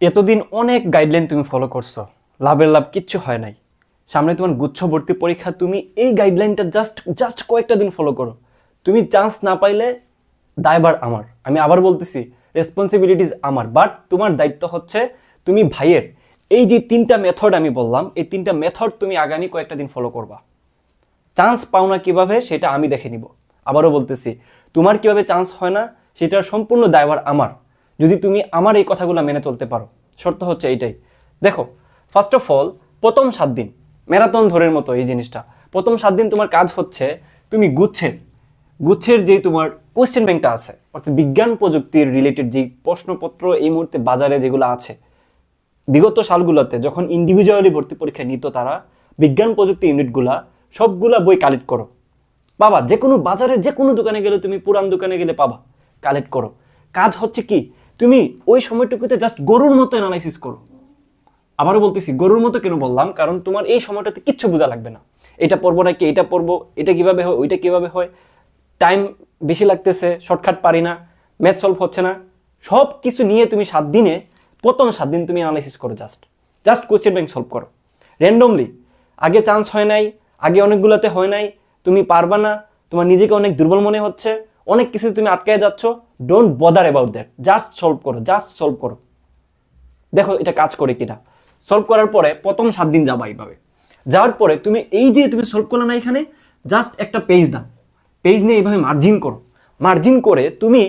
এতদিন অনেক গাইডলাইন তুমি ফলো করছো, লাভের লাভ কিচ্ছু হয় নাই। সামনে তোমার গুচ্ছ ভর্তি পরীক্ষা, তুমি এই গাইডলাইনটা জাস্ট জাস্ট কয়েকটা দিন ফলো করো। তুমি চান্স না পাইলে দায়ভার আমার, আমি আবার বলতেছি, রেসপন্সিবিলিটিস আমার। বাট তোমার দায়িত্ব হচ্ছে তুমি ভাইয়ের এই যে তিনটা মেথড আমি বললাম, এই তিনটা মেথড তুমি আগামী কয়েকটা দিন ফলো করবা। চান্স পাও না কিভাবে সেটা আমি দেখে নিব। আবারও বলতেছি, তোমার কিভাবে চান্স হয় না সেটার সম্পূর্ণ দায়ভার আমার, যদি তুমি আমার এই কথাগুলো মেনে চলতে পারো। শর্ত হচ্ছে এইটাই। দেখো, ফার্স্ট অফ অল, প্রথম 7 দিন ম্যারাথন ধরের মতো এই জিনিসটা। প্রথম 7 দিন তোমার কাজ হচ্ছে তুমি গুচ্ছের যে তোমার কোশ্চেন ব্যাংকটা আছে, অর্থাৎ বিজ্ঞান প্রযুক্তির রিলেটেড যে প্রশ্নপত্র এই মুহূর্তে বাজারে যেগুলো আছে, বিগত সালগুলোতে যখন ইন্ডিভিজুয়ালি ভর্তি পরীক্ষা নিত তারা, বিজ্ঞান প্রযুক্তি ইউনিটগুলা সবগুলা বই কালেক্ট করো। পাবা যে কোনো বাজারের যে কোনো দোকানে গেলে, তুমি পুরান দোকানে গেলে পাবা, কালেক্ট করো। কাজ হচ্ছে কি, তুমি ওই সময়টুকুতে জাস্ট গরুর মতো অ্যানালাইসিস করো। আবারও বলতেছি, গরুর মতো কেন বললাম, কারণ তোমার এই সময়টাতে কিচ্ছু বোঝা লাগবে না। এটা পড়বো নাকি এটা পড়বো, এটা কিভাবে হয় ওইটা কিভাবে হয়, টাইম বেশি লাগতেছে, শর্টকাট পারি না, ম্যাথ সলভ হচ্ছে না, সব কিছু নিয়ে তুমি 7 দিনে, প্রথম 7 দিন তুমি অ্যানালাইসিস করো। Just just question bank solve করো র্যান্ডমলি। আগে চান্স হয় নাই, আগে অনেকগুলোতে হয় নাই, তুমি পারবা না, তোমার নিজেকে অনেক দুর্বল মনে হচ্ছে, অনেক কিছু তুমি আটকায় যাচ্ছ, don't bother about that. Just solve করো, জাস্ট সলভ করো, দেখো এটা কাজ করে কিনা। সলভ করার পরে প্রথম 7 দিন যাবা এইভাবে। যাওয়ার পরে তুমি এই যে তুমি সলভ করলে না, এখানে জাস্ট একটা পেজ দাও, পেজ নিয়ে এইভাবে মার্জিন করো। মার্জিন করে তুমি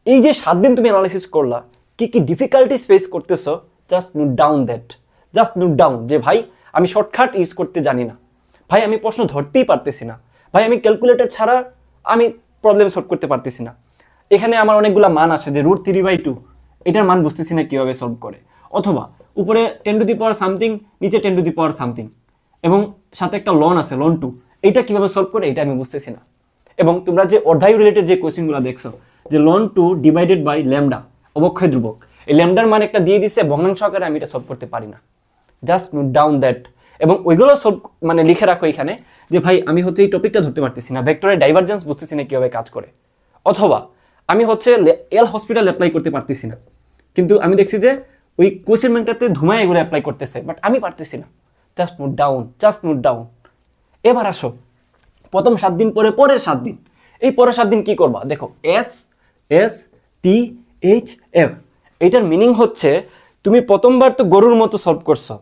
এই যে 7 দিন তুমি অ্যানালাইসিস করলা, কি কি ডিফিকাল্টিস ফেস করতেছো, just note down that. Just note down যে ভাই আমি শর্টকাট ইউজ করতে জানি না, ভাই আমি প্রশ্ন ধরতেই পারতেছি না, ভাই আমি ক্যালকুলেটর ছাড়া আমি প্রবলেম সলভ করতে পারতেছি না। এখানে আমার অনেকগুলো মান আসে যে √3/2, এটার মান বুঝতেছি না কীভাবে সলভ করে। অথবা উপরে 10 টু দি পাওয়ার সামথিং, নিচে 10 টু দি পাওয়ার সামথিং, এবং সাথে একটা লন আছে, লন 2, এইটা কীভাবে সলভ করে এটা আমি বুঝতেছি না। এবং তোমরা যে অধ্যায় রিলেটেড যে কোয়েশ্চেনগুলো দেখছো, যে লন 2 ডিভাইডেড বাই ল্যামডা, অবক্ষয় ধ্রুবক, এই ল্যামডার মান একটা দিয়ে দিছে ভগ্নাংশ আকারে, আমি এটা সলভ করতে পারি না। জাস্ট নোট ডাউন দ্যাট, এবং ওইগুলো সলভ মানে লিখে রাখো এখানে, যে ভাই আমি হচ্ছে এই টপিকটা ধরতে পারতেছি না, ভেক্টরের ডাইভারজেন্স বুঝতেছি না কীভাবে কাজ করে। অথবা আমি হচ্ছে এল হসপিটাল অ্যাপ্লাই করতে পারতেছি না, কিন্তু আমি দেখছি যে ওই কোশ্চেন ব্যাংকটাতে ধুমায় এগুলো অ্যাপ্লাই করতেছে, বাট আমি পারতেছি না। Just note down, just note down. এবার আসো প্রথম 7 দিন পরে পরের 7 দিন, এই পরের 7 দিন কি করবা দেখো, SSTHF, এইটার মিনিং হচ্ছে তুমি প্রথমবার তো গরুর মতো সলভ করছো,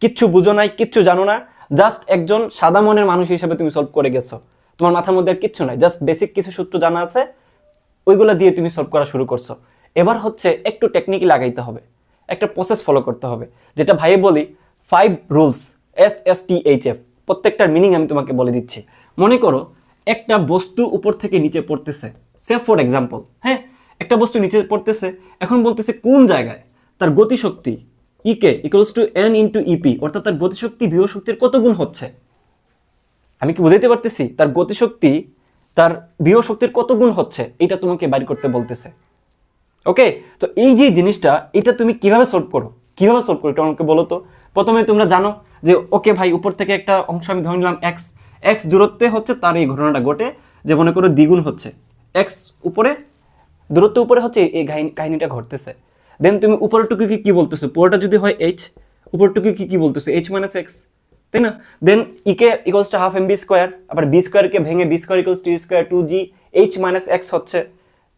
কিচ্ছু বুঝো নাই, কিচ্ছু জানো না, জাস্ট একজন সাদা মনের মানুষ হিসেবে তুমি সলভ করে গেছো, তোমার মাথার মধ্যে আর কিচ্ছু নাই, জাস্ট বেসিক কিছু সূত্র জানা আছে, ওইগুলো দিয়ে তুমি সলভ করা শুরু করছো। এবার হচ্ছে একটু টেকনিক্যালি লাগাইতে হবে, একটা প্রসেস ফলো করতে হবে, যেটা ভাইয়ে বলি 5 রুলস, SSTHF। প্রত্যেকটার মিনিং আমি তোমাকে বলে দিচ্ছি। মনে করো একটা বস্তু উপর থেকে নিচে পড়তেছে, সে ফর এক্সাম্পল, হ্যাঁ, একটা বস্তু নিচে পড়তেছে, এখন বলতেছে কোন জায়গায় তার গতিশক্তি EK equals to N into EP, অর্থাৎ তার গতিশক্তি বিভব শক্তির কত গুণ হচ্ছে। আমি কি বুঝাইতে পারতেছি? তার গতিশক্তি তার বিভব শক্তির কত গুণ হচ্ছে, এটা তোমাকে বাইর করতে বলতেছে। ওকে, তো এই যে জিনিসটা, এটা তুমি কিভাবে সলভ করো, কিভাবে সলভ করো এটা আমাকে বলো তো। প্রথমে তোমরা জানো যে ওকে ভাই, উপর থেকে একটা অংশ আমি ধরে নিলাম x দূরত্বে হচ্ছে তার এই ঘটনাটা ঘটে, যে মনে করো দ্বিগুণ হচ্ছে, x উপরে দূরত্ব উপরে হচ্ছে এই কাহিনীটা ঘটতেছে। দেন তুমি উপরেরটুকু কি বলতেছো, পুরোটা যদি হয় h, উপরটুকু কি বলতেছো h মাইনাস x, তাই না? Then EK equals to half mv square, আবার বি স্কোয়ারকে ভেঙে V square equals to E square 2g h minus x হচ্ছে।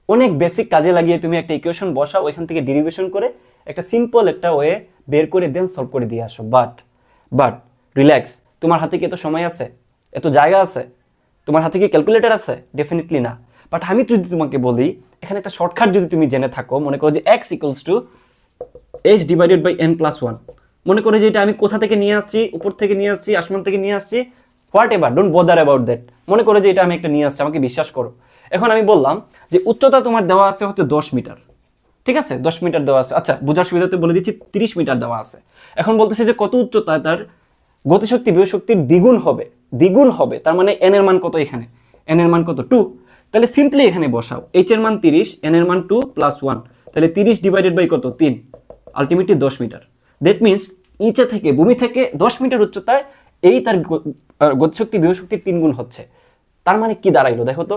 অনেক বেসিক কাজে লাগিয়ে তুমি একটা ইকুয়েশন বসাও, ওইখান থেকে ডেরিভেশন করে একটা সিম্পল একটা ওয়ে বের করে দেন সলভ করে দিয়ে আসো। বাট রিল্যাক্স, তোমার হাতে কি এত সময় আছে, এত জায়গা আছে, তোমার হাতে কি ক্যালকুলেটর আছে? ডেফিনেটলি না। বাট আমি যদি তোমাকে বলি, এখানে একটা শর্টকাট যদি তুমি জেনে থাকো, মনে করো যে x equals to h divided by n+1, মনে করে যে এটা আমি কোথা থেকে নিয়ে আসছি, উপর থেকে নিয়ে আসছি, আসমান থেকে নিয়ে আসছি, what ever, don't bother about that. মনে করে যে এটা আমি একটা নিয়ে আসছি, আমাকে বিশ্বাস করো। এখন আমি বললাম যে উচ্চতা তোমার দেওয়া আছে হচ্ছে 10 মিটার, ঠিক আছে, 10 মিটার দেওয়া আছে। আচ্ছা, বোঝার সুবিধাতে বলে দিচ্ছি 30 মিটার দেওয়া আছে। এখন বলতেছে যে কত উচ্চতায় তার গতিশক্তি বিভব শক্তির দ্বিগুণ হবে, তার মানে n এর মান কত, এখানে n এর মান কত 2, তাহলে সিম্পলি এখানে বসাও h এর মান 30, n এর মান 2 + 1, তাহলে 30 ডিভাইডেড বাই কত 3, আলটিমেটলি 10 মিটার। দ্যাট মিনস নিচে থেকে, ভূমি থেকে 10 মিটার উচ্চতায় এই তার গতিশক্তি বিভব শক্তির 3 গুণ হচ্ছে। তার মানে কি দাঁড়াইলো দেখো তো।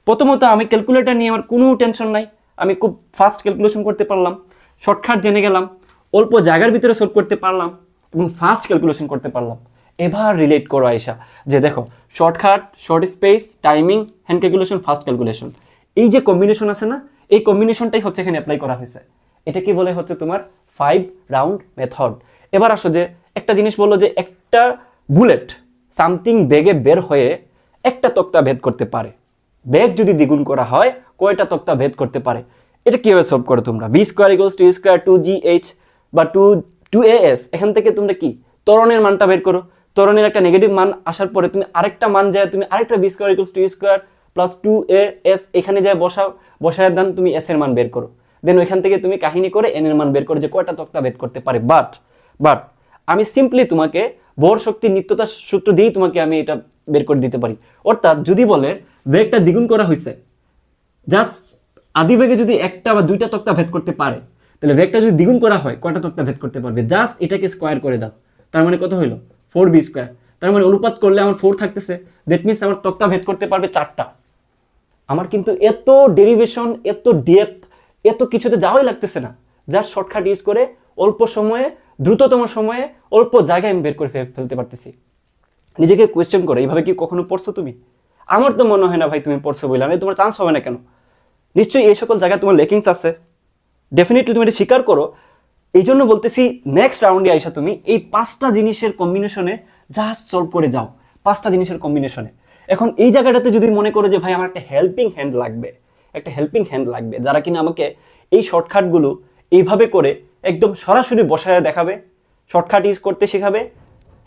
প্রথমত আমি ক্যালকুলেটর নিয়ে আমার কোনো টেনশন নাই, আমি খুব ফাস্ট ক্যালকুলেশন করতে পারলাম, শর্টকাট জেনে গেলাম। অল্প জায়গার ভিতরে সলভ করতে পারলাম এবং ফাস্ট ক্যালকুলেশন করতে পারলাম। এবার রিলেট করো আয়শা, যে দেখো shortcut, short space, timing, hand calculation, fast calculation, এই যে কম্বিনেশন আছে না, এই কম্বিনেশনটাই হচ্ছে এখানে অ্যাপ্লাই করা হয়েছে। এটা কি বলে হচ্ছে তোমার 5 রাউন্ড মেথড। এবার আসো যে একটা জিনিস বললো যে একটা বুলেট সামথিং বেগে বের হয়ে একটা তক্তা ভেদ করতে পারে। বেগ যদি দ্বিগুণ করা হয় কয়টা তক্তা ভেদ করতে পারে? এটা কিভাবে সলভ করো তোমরা? V square equals to square 2gh বা 2as, এখান থেকে তোমরা কি ত্বরণের মানটা বের করো। ত্বরণের একটা নেগেটিভ মান আসার পরে তুমি আরেকটা মান যায়, তুমি আরেকটা v square equals to square plus 2as এখানে যায় বসায় দেন, তুমি এস এর মান বের করো। দেন ওইখান থেকে তুমি কাহিনী করে এন এর মান বের করো যে কয়টা তক্তা ভেদ করতে পারে। বাট আমি সিম্পলি তোমাকে ভর শক্তির নিত্যতা সূত্র দিয়েই তোমাকে আমি এটা বের করে দিতে পারি। অর্থাৎ যদি বলে বেগটা দ্বিগুণ করা হয়েছে, জাস্ট আদি বেগে যদি একটা বা দুইটা তক্তা ভেদ করতে পারে, তাহলে বেগটা যদি দ্বিগুণ করা হয় কয়টা তক্তা ভেদ করতে পারবে? জাস্ট এটাকে স্কোয়ার করে দাও, তার মানে কত হইলো 4b স্কোয়ার। তার মানে অনুপাত করলে আমার 4 থাকতেছে, দ্যাট মিনস আমার তক্তা ভেদ করতে পারবে 4টা। আমার কিন্তু এত ডেরিভেশন, এত ডেপথ, এত কিছুতে যাওয়াই লাগতেছে না। জাস্ট শর্টকাট ইউজ করে অল্প সময়ে, দ্রুততম সময়ে, অল্প জায়গায় আমি বের করে ফেলতে পারতেছি। নিজেকে কোয়েশ্চেন করো, এইভাবে কি কখনো পড়ছো তুমি? আমার তো মনে হয় না ভাই তুমি পড়ছো বললাম, তোমার চান্স হবে না কেন? নিশ্চয়ই এই সকল জায়গায় তোমার লেকিংস আছে, ডেফিনেটলি তুমি এটা স্বীকার করো। এই জন্য বলতেছি নেক্সট রাউন্ডে আইসা তুমি এই 5টা জিনিসের কম্বিনেশনে জাস্ট সলভ করে যাও, 5টা জিনিসের কম্বিনেশনে। এখন এই জায়গাটাতে যদি মনে করো যে ভাই আমার একটা হেল্পিং হ্যান্ড লাগবে, যারা কিনা আমাকে এই শর্টকাটগুলো এইভাবে করে একদম সরাসরি বসায় দেখাবে, শর্টকাট ইউজ করতে শেখাবে,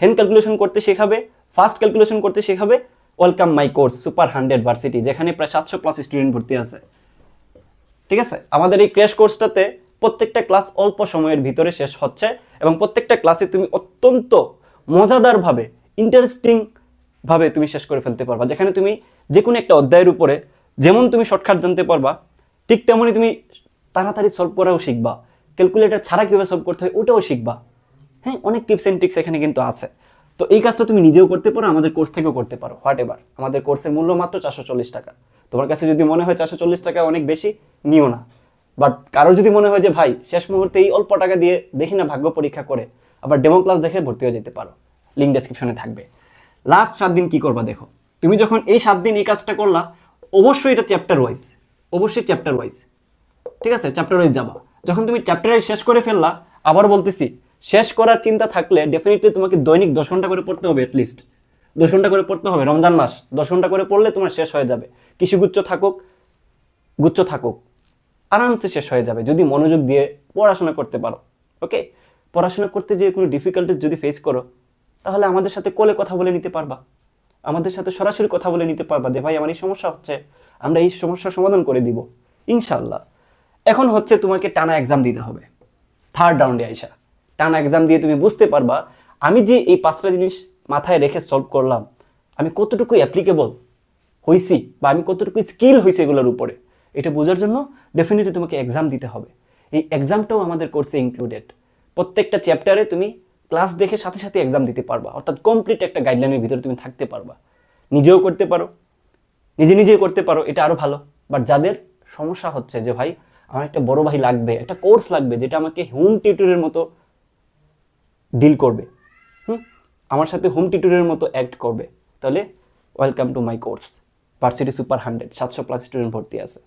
হ্যান্ড ক্যালকুলেশন করতে শেখাবে, ফাস্ট ক্যালকুলেশন করতে শেখাবে, welcome my course super 100 varsity, যেখানে প্রায় 700+ স্টুডেন্ট ভর্তি আছে। ঠিক আছে, আমাদের এই ক্র্যাশ কোর্সটাতে প্রত্যেকটা ক্লাস অল্প সময়ের ভিতরে শেষ হচ্ছে এবং প্রত্যেকটা ক্লাসে তুমি অত্যন্ত মজাদারভাবে, ইন্টারেস্টিং ভাবে তুমি শেষ করে ফেলতে পারবা। যেখানে তুমি যে কোনো একটা অধ্যায়ের উপরে যেমন তুমি শর্টকাট জানতে পারবা, ঠিক তেমনই তুমি তাড়াতাড়ি সলভ করাও শিখবা, ক্যালকুলেটর ছাড়া কীভাবে সলভ করতে হয় ওটাও শিখবা। হ্যাঁ, অনেক টিপস অ্যান্ড ট্রিক্স এখানে কিন্তু আছে। তো এই কাজটা তুমি নিজেও করতে পারো, আমাদের কোর্স থেকেও করতে পারো, হোয়াট এভার। আমাদের কোর্সের মূল্য মাত্র 440 টাকা। তোমার কাছে যদি মনে হয় 440 টাকা অনেক বেশি, নিও না। বাট কারো যদি মনে হয় যে ভাই শেষ মুহূর্তে এই অল্প টাকা দিয়ে দেখি না ভাগ্য পরীক্ষা করে, আবার ডেমো ক্লাস দেখে ভর্তি হয়ে যেতে পারো, লিঙ্ক ডেসক্রিপশনে থাকবে। লাস্ট 7 দিন কি করবা দেখো, তুমি যখন এই 7 দিন এই কাজটা করলা, অবশ্যই এটা চ্যাপ্টার ওয়াইজ, ঠিক আছে, চ্যাপ্টার ওয়াইজ যাবা। যখন তুমি চ্যাপ্টার ওয়াইজ শেষ করে ফেললা, আবার বলতেছি শেষ করার চিন্তা থাকলে ডেফিনেটলি তোমাকে দৈনিক 10 ঘন্টা করে পড়তে হবে, অ্যাটলিস্ট 10 ঘন্টা করে পড়তে হবে। রমজান মাস 10 ঘন্টা করে পড়লে তোমার শেষ হয়ে যাবে। কিছু গুচ্ছ থাকুক, আরামসে শেষ হয়ে যাবে যদি মনোযোগ দিয়ে পড়াশোনা করতে পারো। ওকে, পড়াশোনা করতে যে কোনো ডিফিকাল্টিস যদি ফেস করো, তাহলে আমাদের সাথে কোলে কথা বলে নিতে পারবা, আমাদের সাথে সরাসরি কথা বলে নিতে পারবা যে ভাই আমার এই সমস্যা হচ্ছে, আমরা এই সমস্যার সমাধান করে দিব ইনশাল্লাহ। এখন হচ্ছে তোমাকে টানা এক্সাম দিতে হবে। থার্ড রাউন্ডে আইসা টানা এক্সাম দিয়ে তুমি বুঝতে পারবা আমি যে এই 5টা জিনিস মাথায় রেখে সলভ করলাম, আমি কতটুকু অ্যাপ্লিকেবল হয়েছি বা আমি কতটুকু স্কিল হয়েছি এগুলোর উপরে। এটা বোঝার জন্য ডেফিনেটলি তোমাকে এক্সাম দিতে হবে। এই এক্সামটাও আমাদের কোর্সে ইনক্লুডেড। প্রত্যেকটা চ্যাপ্টারে তুমি ক্লাস দেখে সাথে সাথে এক্সাম দিতে পারবা, অর্থাৎ কমপ্লিট একটা গাইডলাইনের ভিতরে তুমি থাকতে পারবা। নিজেও করতে পারো, নিজেই করতে পারো, এটা আরও ভালো। বাট যাদের সমস্যা হচ্ছে যে ভাই আমার একটা বড় ভাই লাগবে, একটা কোর্স লাগবে যেটা আমাকে হোম টিউটরের মতো ডিল করবে, আমার সাথে হোম টিউটরের মতো অ্যাক্ট করবে, তাহলে welcome to my course varsity super 100, 700+ student ভর্তি আছে।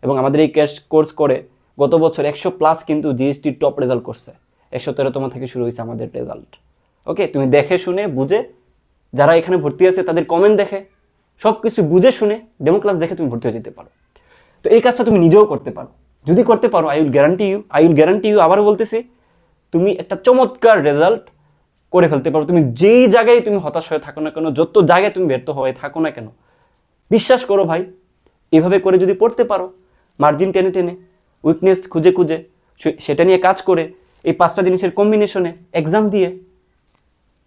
এবং আমাদের এই কোর্স করে গত বছর 100+ কিন্তু জিএসটি টপ রেজাল্ট করছে। 113তম থেকে শুরু হয়েছে আমাদের রেজাল্ট। ওকে, তুমি দেখে শুনে বুঝে, যারা এখানে ভর্তি আছে তাদের কমেন্ট দেখে সব কিছু বুঝে শুনে ডেমো ক্লাস দেখে তুমি ভর্তি হয়ে যেতে পারো। তো এই কাজটা তুমি নিজেও করতে পারো। যদি করতে পারো, আই উইল গ্যারান্টি ইউ, আবারও বলতেছি, তুমি একটা চমৎকার রেজাল্ট করে ফেলতে পারো। তুমি যেই জায়গায় তুমি হতাশ হয়ে থাকো না কেন, যত জায়গায় তুমি ব্যর্থ হয়ে থাকো না কেন, বিশ্বাস করো ভাই, এভাবে করে যদি পড়তে পারো, মার্জিন টেনে টেনে, উইকনেস খুঁজে সেটা নিয়ে কাজ করে, এই 5টা জিনিসের কম্বিনেশনে এক্সাম দিয়ে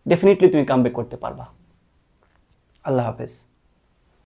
ডেফিনেটলি তুমি কামব্যাক করতে পারবা। আল্লাহ হাফেজ।